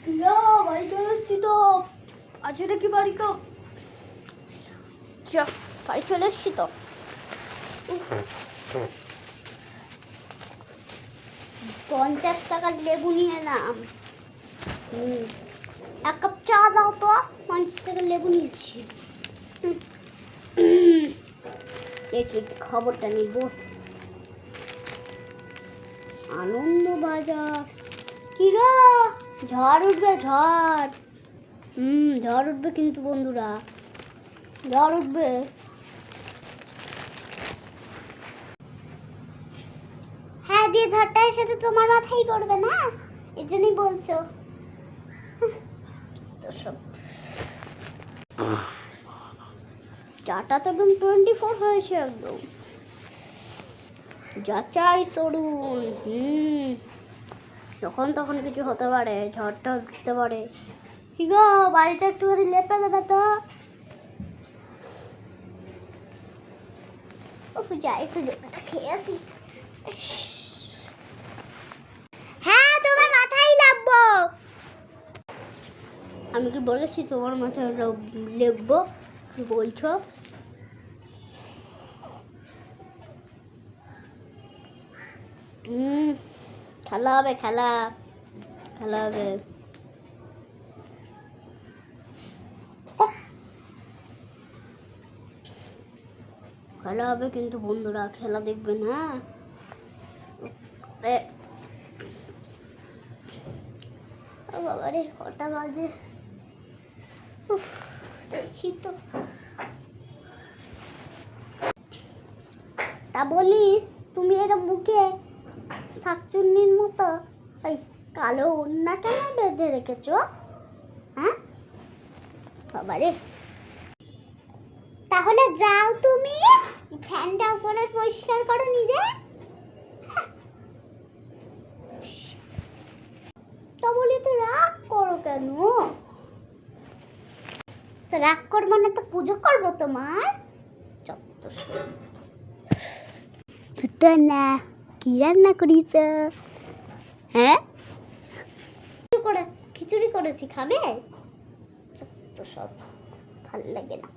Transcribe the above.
বাড়ি চলে এসছি তো। আছে নাকি বাড়ি তো? বাড়ি চলে এসছি তো। 50 টাকার লেবু নিয়ে এলাম। এক কাপ চা দাও তো। 50 টাকার লেবু নিয়ে এসছি। একটু খবরটা নিয়ে বস। আনন্দবাজার কি গো, ঝড় উঠবে ঝড়। ঝড় উঠবে কিন্তু বন্ধুরা, ঝড় উঠবে। হ্যাঁ দিয়ে ঝড়টা এসে তো তোমার মাথায় পড়বে না, এর জন্যই বলছো। চাটা তো একদম 24 হয়েছে একদম। যাচাই চলুন। যখন তখন কিছু হতে পারে, ঝড়টা উঠতে পারে। কি গো, বাড়িটা একটুখানি লেপে দেবে তো। যাই একটু জলটা খেয়ে আসি। হ্যাঁ তোমার মাথায় লাগবো। আমি কি বলেছি তোমার মাথায় লেপবো? কি বলছো? খেলা হবে, খেলা খেলা হবে। খেলা হবে কিন্তু বন্ধুরা, খেলা দেখবেন। হ্যাঁ বাবা রে, কটা বাজে দেখি তো। তা বলি, তুমি এরকম মুখে শাকচুন্নির মতো ওই কালো ওড়না কেন বেঁধে রেখেছো? হ্যাঁ বাবা রে, তাহলে যাও তুমি ফ্যানটা উপরে পরিষ্কার করো নিজে। তা বলি তো রাগ করো কেন? তো রাগ করবো না তো পুজো করবো তোমার? না কি রান্না করিস? হ্যাঁ খিচুড়ি করেছি, খাবে? তো সব ভাল লাগে না।